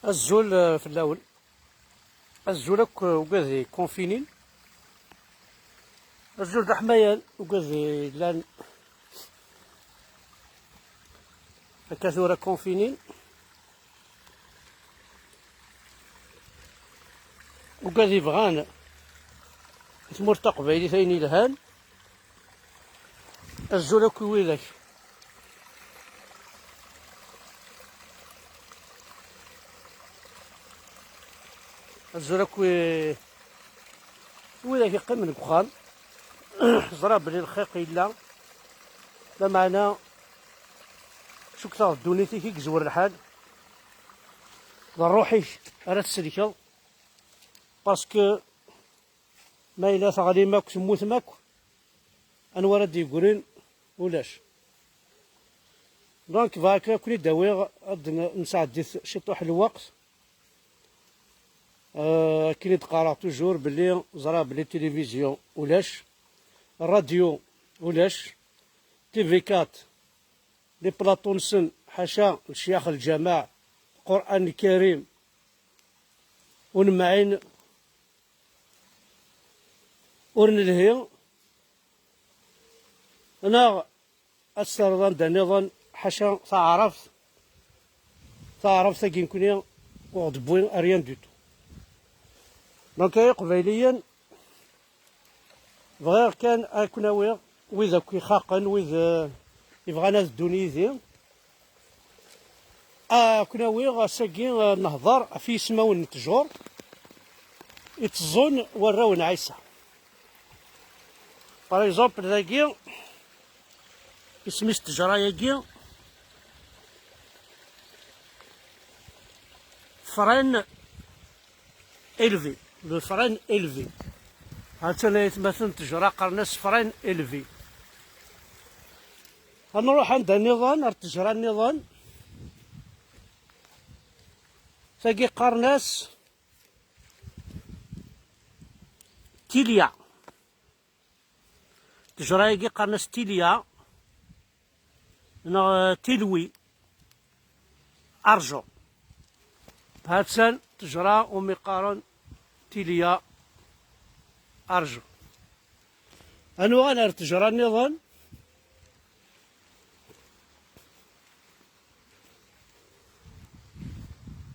الزول في الاول الزول وكازي كونفينين. الزول د حمايان وكازي لان كثورة كونفينين وكازي بغان ثمور تقبيلي ثاني لهان الزول كويلك الزول ويلك يقيم من الكخان زرا بلي الخيق إلا لا معنى شو كثر دونيتي كي كزور الحال روحي راه تسلكل باسكو ما إلا ثغلي ماك تموت ماك أنوار دي يقولين ولاش دونك فاك كوني داوي نساعد شي طوح الوقت. كي تقرا توجور بلي زرا بلي التلفزيون ولاش الراديو ولاش تيفي كات لي بلاطونسن حاشا الشياخ الجماع القرآن الكريم ونمعين ورنلهي انا السردان دا نظن حاشا تعرف ثاكين كوني وغد بوين اريان دوتو. دونك قبيليا بغير كان اكوناوي وإذا كي خاقن وإذا يبغى ناس دونيزي كناوي ساكي نهضر في سماو التجور يتزون وراو نعيسة باغ اكزومبل ذاكي اسميس التجرة ياكي فران إلفي لو فران إلفي هاتنا يتمثل تجرة قرناس فران إلفي. غنروح عند النظام التجرة النظام ثاقي قرناس تيليا تجرة يجي قرناس تيليا تلوي أرجو هاتسان تجرة ومقارن تيليا أرجو أنو أنا تجرة النظام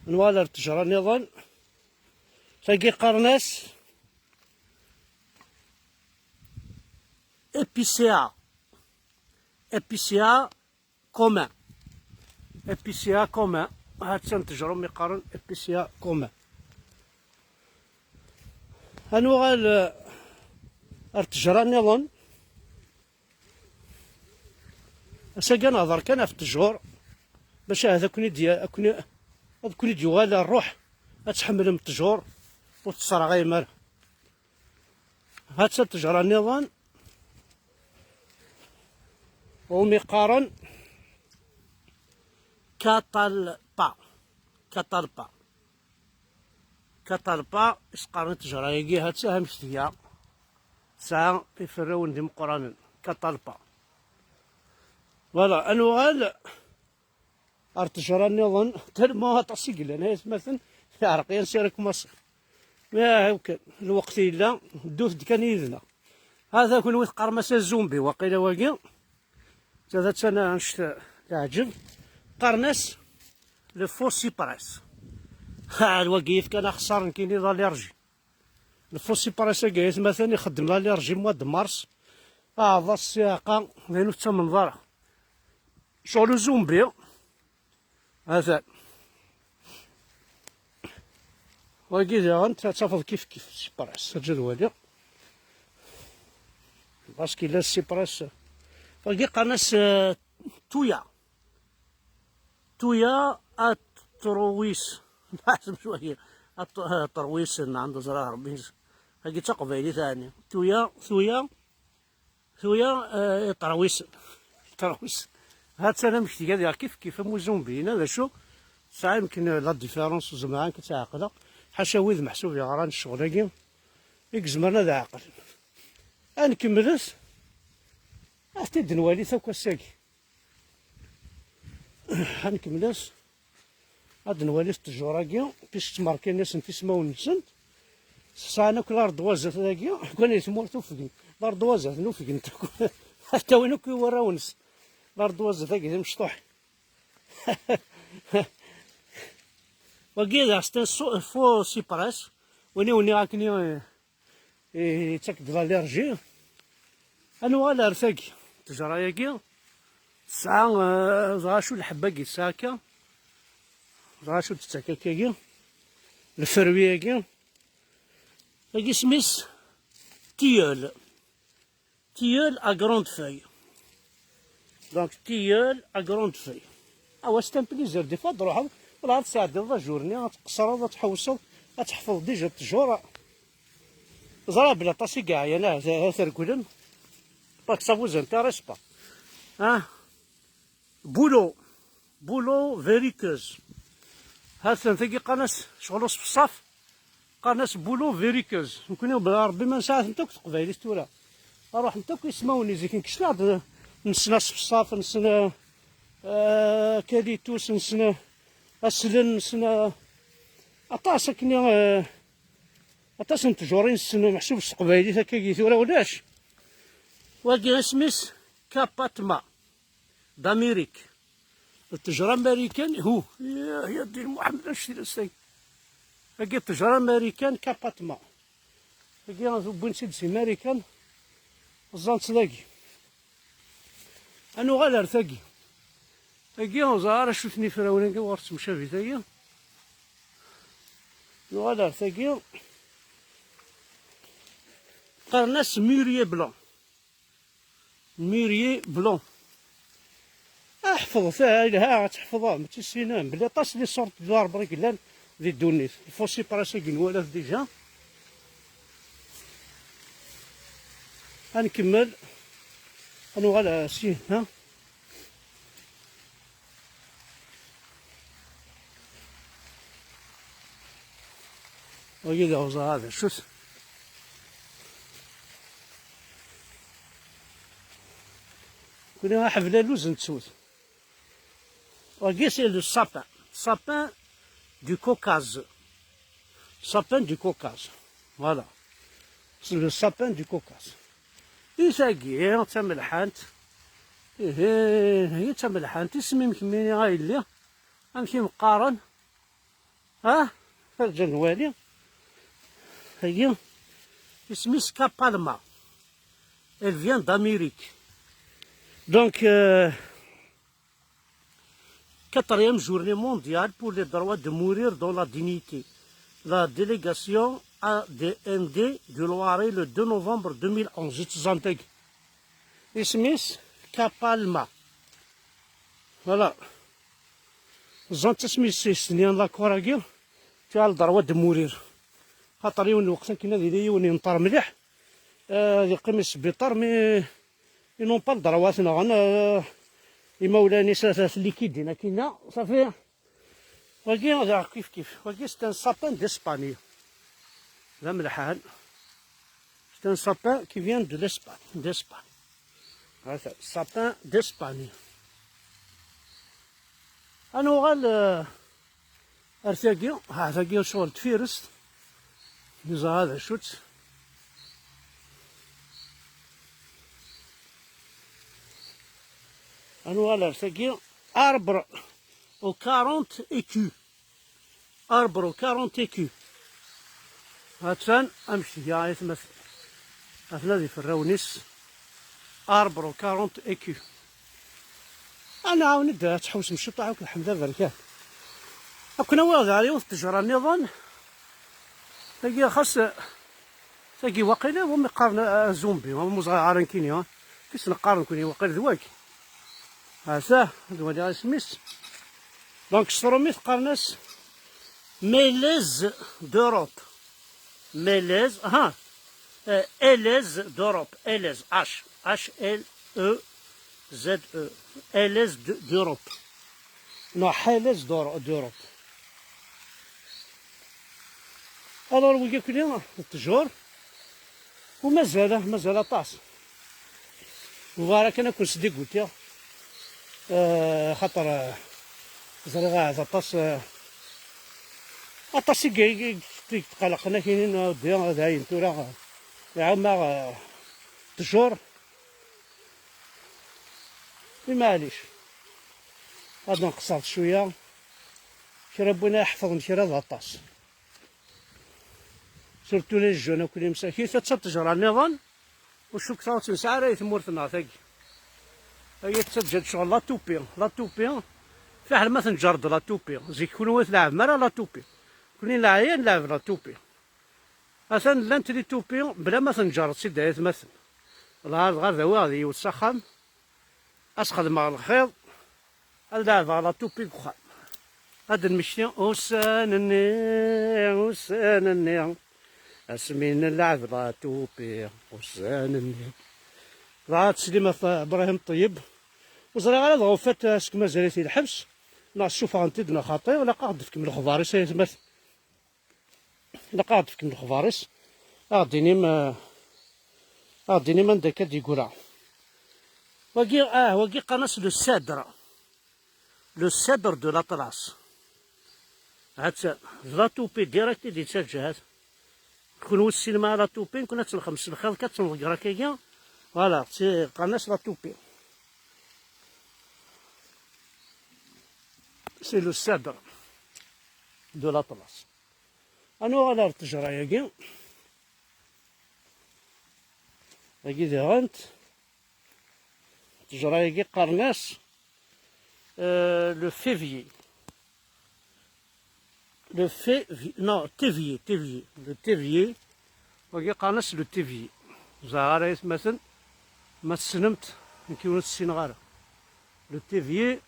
نوالر تجرى النظام تلاقي قرناس ابيسيا كومان هاد تنتجرو مقارن ابيسيا كومان هنوغال ارتجرى النظام اساقا نهضر كان في التجور باش هذا كوني ديوال الروح تحمل من التجور وتصرى غير مال هاد تجرى النظام ومقارن كاتالبا اسقارن تجرى يجي هاد ساهم شتيا ساعة يفرون ديم قران كاتالبا فوالا انوغال ارتجرى النظام تلمو هتصيق لنا مثلا عرقيا سيرك مصر ما هاكا الوقت إلا دوث كان يذنا هذا كل وث قرمسة الزومبي وقيل واقي ثلاثة سنة نشت العجب قرنس لفوسي براس الوقيف كان خسارن كيني ظل يرجي الفوسي براس جايز مثلا يخدم لا يرجي مواد مارس هذا السياقة لأنو تمن ظهره شغل زومبي هذا وكذا أنت تفضل كيف السيبراس الجدولي باسكو لا السيبراس باقي قناس تويا الترويس لازم شوية الترويس عند زرار ربي هاكي تقبيلي ثاني ثويا ترويس هاد سنة مشتي كذا كيف مو زومبي هذا شو ساعة يمكن لا ديفيرونس زعما كتعقله حاشا ويذ محسوب غران الشغل يكزمرنا ذا عقل نكملت أفتد نوالي ثوك الساقي هنكملت غاد نوالي التجوراكي باش تماركي الناس نتسماو نسنت سانا كل أردوازات ذاكي كون يسمورتو فيكن الأردوازات نوفيكن حتى وين كيوراونس الأردوازات ذاكي مشطوح وكذا ستان فو سيبراس وني راكني تاك داليرجي أنا غالا رثاكي تجراياكي تسعة زغاشو الحباكي ساكا زغاشو تتاكاكي الفروياكي هاكي سميس تيول à grande feuille. Donc tilleul à grande feuille. سي ان بليزير دي فوا تروحو ولا تساعدي لا جورني تقصرو تحوسو تحفظ ديجا التجور زرا بلا طاسي كاع يا تركولن باك سافوز انتيريس با بولو فيريكوز هاد ثاني قناس شغلو صفصاف قناس بولو فيريكوز نكونو بلا ربي ما نساعد نتا تقبايلي ستورا اروح نتا كيسماوني زي كنكشنا نسنا صفصاف نسنا كاليتوس نسنا اسلن نسنا اطاس كني اطاس نتجورين نسنا محسوب قبايلي هكا ثورا ولاش واكي سميس كاباتما داميريك التجارة الأمريكان هو يا دين محمد اشتري السي هاكي التجارة الأمريكان كاباتما هاكي بوين سيدسي أمريكان الزانت لاكي أنا غالا رثاكي هاكي زهر شوفني فراولين كي ورت مشافي ثاكي أنا غالا رثاكي قرناس ميريي بلون احفظ ها تحفظها ما تسينام بلي طاس لي صورت دوار بريكلان ذي الدونيت الفوسي براساكي نوالاف ديجا غنكمل غنوغال سي ها وكذا وزا هذا شوف كنا حفله لوز نتسوت c'est le sapin du Caucase. Sapin du Caucase. Voilà. C'est le sapin du Caucase. يساقي تملحانت هي تملحانت اسمي مكميني غايلي غنمشي مقارن فرجا نوالي هي اسمي سكابالما elle vient d'Amérique donc quatrième journée mondiale pour les droits de mourir dans la dignité. La délégation ADND du Loiret le 2 novembre 2011. Zanteg. Ismis Kapalma. Voilà. Zantismis سنين لا كوراكي تاع الدروات د مورير خاطر يون وقتا كنا ديالي يوني نطر مليح يقيم السبيطار مي ينون با الدرواتنا غانا يمولاني ثلاثة اللي كيدينا كينا صافي واكي كيف واكي ستان سابان ديسباني لا ملحان ستان سابان كي فيان دو لاسبان ديسبان هذا سابان ديسباني انا غال ارتاكي هذاكي شغل تفيرست نزا هذا شوت أنا غالا ثاكي أربر و 40 إيكو أربر و 40 إيكو هاتفان أمشي يا يتمثل هاتنا في الراونيس أربر و 40 إيكو أنا عاوني دا تحوس مشطع وك الحمد لله بركات كنا واضع عليه التجارة النظام ثاكي خاص ثاكي واقيلا هم يقارن زومبي هم مزعرين كيني كيس نقارن كوني واقيلا ذواكي هذا هو سميس دونك ستروميت قرناس ميليز دوروب ميليز إليز دوروب إليز اش ال او زد او إليز دوروب نو حيليز دوروب الور ويجي كلنا التجور ومازال طاس وراك انا كنت سدي قلت خاطر زريغا عطاس أطاسي تقلقنا كاينين أودي هاين تورا يعما تجور معليش غادي نقصر شوية كي ربنا يحفظ كرا العطاس سورتو لي الجون وكل مساكين تتجرى النظام وشو كثر تنسى راه تمورتنا تاكي هي تسجل شغل لا توبي فيها ما تنجرد لا توبي زي كل واحد لاعب مرة لا توبي كلين لاعبين نلعب لا توبي مثلا لا نتري توبي بلا ما تنجرد سيد دايت مثلا غير ذا غادي يوسخن اسخد مع الخيط نلعب على توبي بخا هاد المشي وسانني اسمين نلعب لا توبي وسانني راه تسليمة ابراهيم الطيب وزري على ضغوفات اسك مازالت الحبس نا شوف غنتدنا خاطي ولا قاعد فيك من الخضاريس يتمثل لا قاعد فيك من الخضاريس غاديني من داك ديكورا وكي قناص لو سادر دو لاطلاس هاد لا توبي ديريكت دي تسجل كون السينما لا توبي كنا تنخمس الخيط كتنغرا كيا فوالا قناص لا توبي سي لو سادر دو لاطلاس انو على التجرايا كي ديرانت التجرايا قرناس لو فيفيي نو تيفيي لو تيفيي وكي قرناس لو تيفيي زهر مثلا ما تسنمت نكيون السينغارة لو تيفيي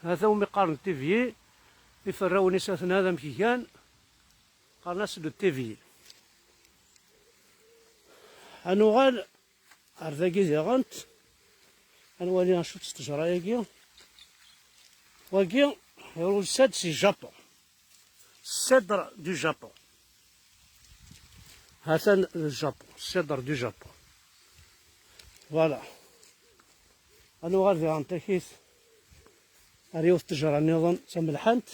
هذا هو مقارن تيفيي يفراوني ساثن هذا مكيان قرناس لو تيفيي انوغال أرذاكي زيغانت أنوالي نشوف تجرايا وكي يقول ساد سي جابون الصدر دو جابون هذا الجابون الصدر دو جابون فوالا أنوغال زيغانت تاكيس أريوث تجرى النظام تملحنت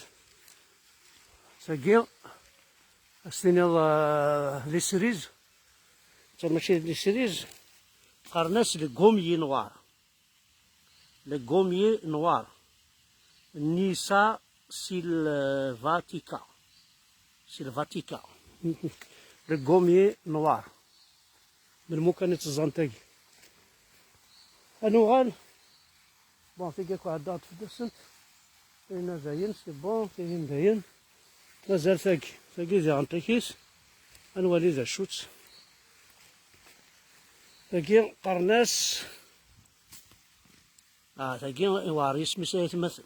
ساكي أستنيض لي سريز ماشي لي سريز قرناس لي غوميي نوار نيسا سيلفاتيكا لي غوميي نوار من مكانة الزنتاكي أنوغال بون تيجيك واحد دات في الدسنت كاينة زاين سي بون كاين زاين مازال ثاكي زي غنتاكيس أنوالي ذا شوت ثاكي قرناس ثاكي واري سميتها يتمثل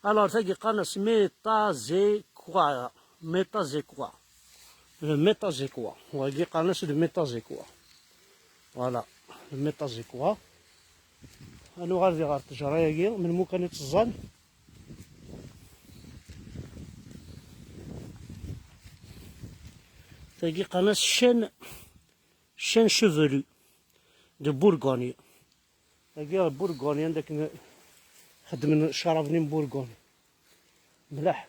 الوغ ثاكي قرناس ميتازيكوا وهاكي قرناس لو ميتازيكوا فوالا الميتازيكوا أنو غادي غير التجرايا من مكانة الزان تاكي قناص شان شوفلو دو بورغوني تاكي بورغوني داك خدم شرابني من بورغوني ملاح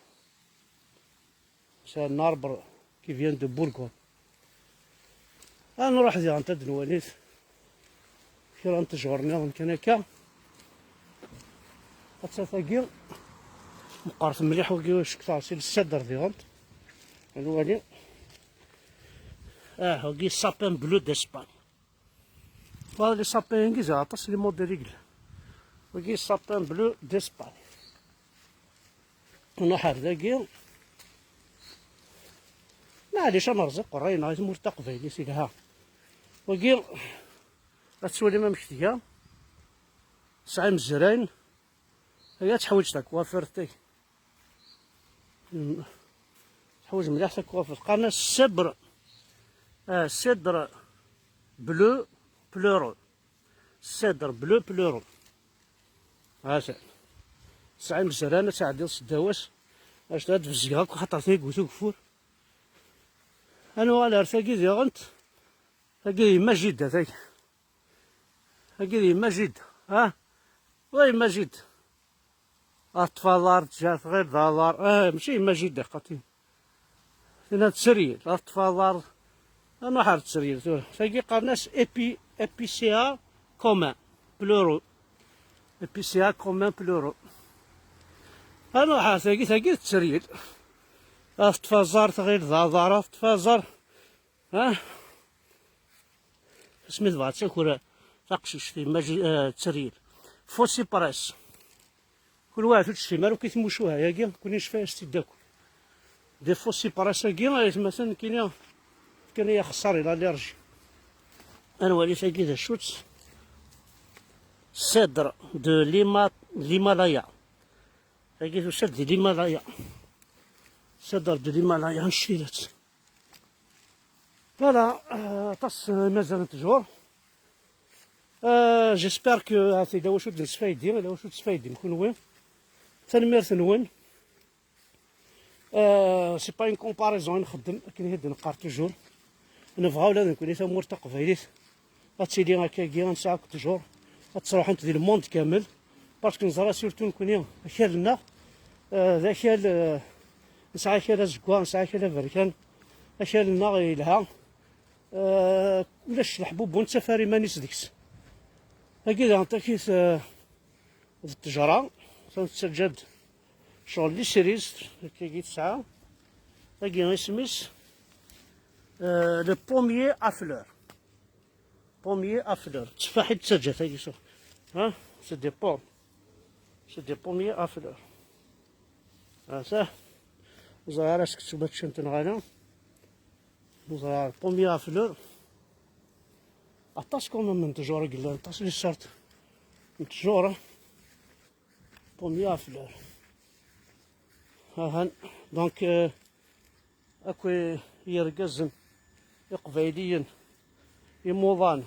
سا ناربر كي فيان دو بورغون نروح زي غنتا دنوانيت كي راه نتجرني كان هكا ثاكي مقارف مليح وكي كثار سي الصدر ديالهم الوالي وكي سابان بلو داسباني فوالا لي سابان انجليزي عطاس لي موديل ريكل وكي سابان بلو داسباني ونحر ذاكي معليش نرزق وراينا مورتا قبايلي سيلها وكي غتسولي ما مكتيا ساعة مزرين هي تحوج تا كوافرتي تحوج مليح تا كوافر قرنا الصبر صدر بلو بلورون صدر بلو بلورون هاسا ساعة مزرانة ساعة ديال السداواس اش تهاد في الزياق خاطر قوتو كفور انا على ثاكي ديالغنت ثاكي مجيد هذاك ثاكي مجيد وي مجيد أطفال جات غير دالار ماشي مجيد قاتين هنا تسريل تفاضل انا حار تسريل تاقي قرناس ابيسيا كومان بلورو ابيسيا كومان بلورو انا حار تاقي تسريل تفازر تغير ضاضرة تفازر ها سميت بعد شكورا تقشش في ماجي تسريل فوسي براس كل واحد تشتي مالو كيتموشوها ياكي كوني شفاها استداكو دي فوسي براس كي مثلا كاين يا خساري لا ليرجي انا ولي تاكي ذا شوتس سيدر دو ليمالايا تاكي تشد دي ليمالايا سيدر دو ليمالايا نشيلات فوالا طاس مازال تجور جيسبر كو هاثي دا واش تسفايدي ولا واش تسفايدي نكون وين تنميرت نون سي با اون كومباريزون نخدم كي هاد نقار توجور نبغى ولا نكون ثمور تقبيليت غتسيدي هكا كي نساعك توجور غتروح انت ديال الموند كامل باسكو نزرا سيرتو نكون خيالنا ذا خيال نسعى خيال زكوا نسعى خيال بركان خيالنا غيلها ولاش الحبوب ونتا فاري مانيس ديكس هكذا انت كيس التجارة تنتسجد شغل لي سيريز كي تسعة هاكي اسميس لو بوميي افلور بوميي افلور تفاحي تسجد هاكي شوف ها سي دي بوم سي دي بوميي افلور ها صح وزهر اسك تشوبات شنت نغانا وزهر بوميي افلور عطاش كون من تجارة قلنا عطاش لي صارت من تجارة بوميي افلور هان دونك اكو يرقزن يقبيليين يموضان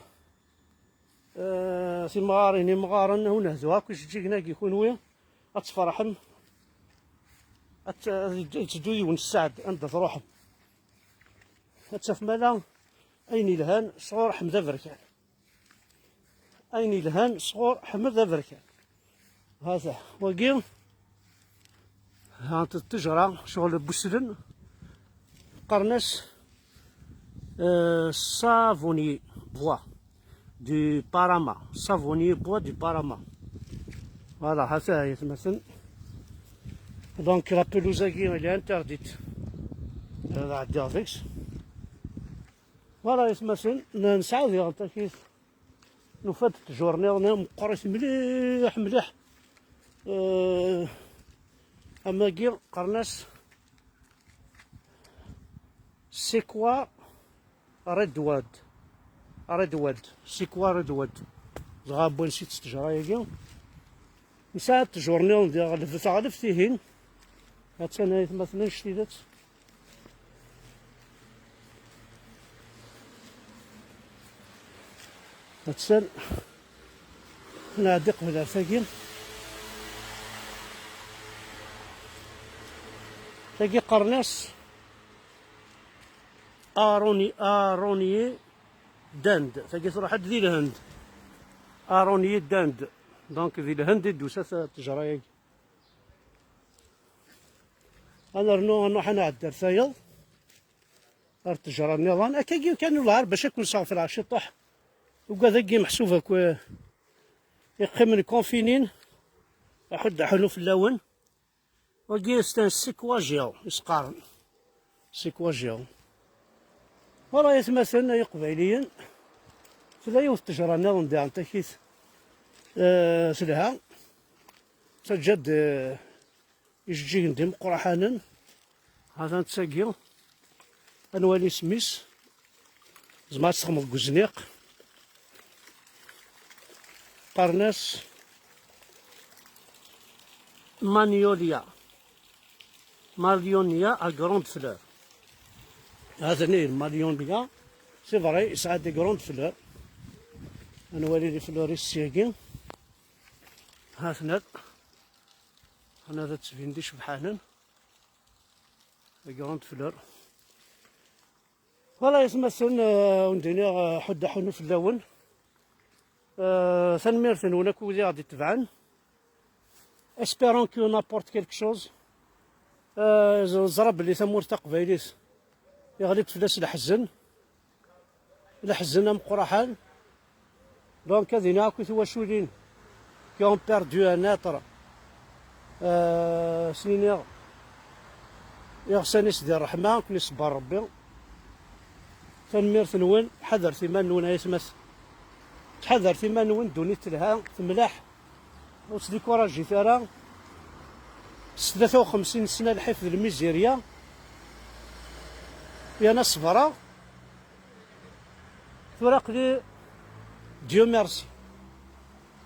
سي مغارين يمغارن ونهزو هاكو تجيك يكون ويا اتفرحم تدو يون السعد عند تروحهم تشوف مالا اين الهان صغور حمد بركان اين الهان صغور حمد بركان هذا وقيل هانت التجرة شغل بوسلن قرنس سافوني بوا دو باراما سافوني بوا دو باراما فوالا هذا هي مثلا دونك لا بلوزا كي اللي انترديت هذا عندي افيكس فوالا مثلا نسعاود انت كيف نفات الجورني رانا مقريت مليح مليح اما كي قرناس سي كوا ريدواد سي كوا ريدواد زغابو نسيت التجرة ياكي نساعد الجورني ديال غلف فيهن هاتنا مثلا شتيدات هاتسال نعدق بلا فاكين تاقي قرناس اروني داند تاقي تروح ذي الهند اروني داند دونك ذي الهند دوسات التجرة ياكي انا رنو حنا عدار ثايض التجرة النظام اكاكي كانوا لهار باش يكون صافي العشي طاح وكذا كي محسوبة كو يقيم كونفينين احد حلو في اللون وكي ستان سيكواجيو يسقارن سيكواجيو وراه يتمثل يقبيليين سلا يوث التجرة النظام ديال تاكيت سلها سجد يجي ندم قرحانا هذا نتساقي انوالي سميس زعما تسخمض كوزنيق قرناس مانيوليا ا غروند فلور هذا نيل ماليونيا سي فري يسعد دي غروند فلور انوالي لي فلوريس سياكي هاثنا هنا تسفين شبحانا غروند فلور فوالا يتمثل وندير حد حنو في اللون ثنميرثن هناك كودي غادي تبعن اسبيرون كو نابورت كيلك شوز زرب اللي ثمور تقبايليس يغلب فلاس الحزن مقرحان. دونك هذينا كي تواشولين كي اون بيردو ان اتر سنين يغساني سيدي الرحمة كني صبر ربي تنمير نون حذر ثمان نون يسمس تحذر ثمان نون دوني تلها تملاح وتديكوراجي ثرا 53 سنة الحفظ الميزيريا يا ناس صبرا فراق لي ديو ميرسي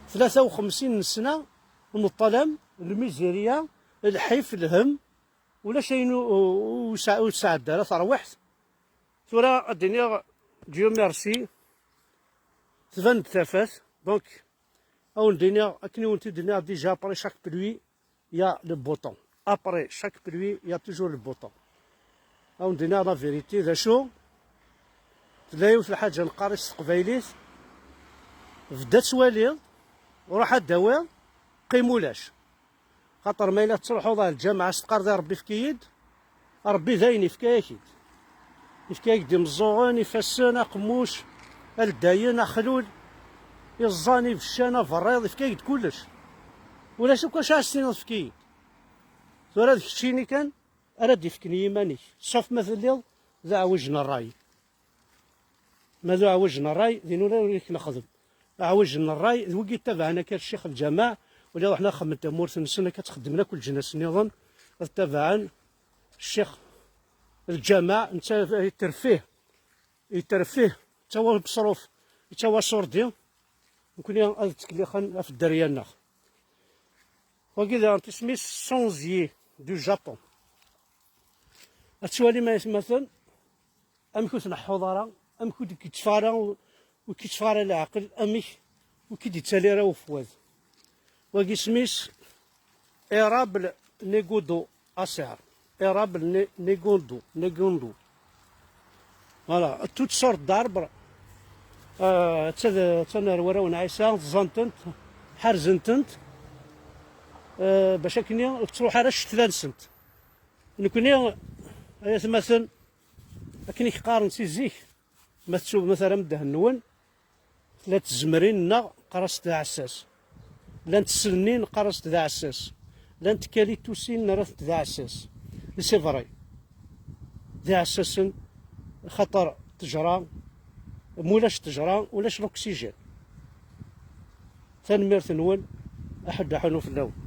53 سنة من الظلام الميزيريا الحيف الهم ولا شيء وسعد لا تروحت ثورة الدنيا ديو ميرسي تبان تافات دونك او الدنيا اكني وانت الدنيا ديجا ابري شاك بلوي يا لو بوطون ابري شاك بلوي يا توجور لو بوطون او الدنيا لا فيريتي ذا شو تلاقيو في الحاجه نقارس قبايليت بدات واليض وراح داوي قيمولاش خاطر ما الا تروحوا ظهر الجامعه استقر ربي في كيد ربي ذاين في كاكيد يفكاك دي مزوغن يفسنا قموش الداين خلول يزاني بالشانه فريض يفكاك كلش ولا شو كاش عشتينا في كيد ثورا داك الشيني كان اراد يفكني يماني صوف مثل اليوم ذا عوجنا الراي ماذا عوجنا الراي دينو لا نخدم عوجنا الراي وكي تابعنا كان الشيخ الجماع ولا رحنا خمت امور سنه كتخدمنا كل جناس نظن تابعا الشيخ الجماع انت يترفيه تا هو المصروف تا هو صوردي نكون هاد التكليخ في الدريانه وكذا تسمي سونزيي دو جابون السؤال ما مثلا ام كنت نحضر ام كنت كيتفارا وكيتفارا العقل امك وكي تالي راه فواز وكي سميس ايرابل نيغودو اسعر ايرابل نيغوندو فوالا توت سورت داربر تنرورا ونعيسا زنتنت حرزنتنت باش كني تروح على الشتلانسنت نكوني مثلا كني قارن سي زيك ما تشوف مثلا مده النون لا تزمرين قرصت ذا عساس لا تسلنين قرصت ذا عساس لا تكالي توسين رثت ذا عساس سي فري ذا عساس خطر تجرى مولاش تجرى ولاش الاكسجين تنمير نون احد حنو في اللون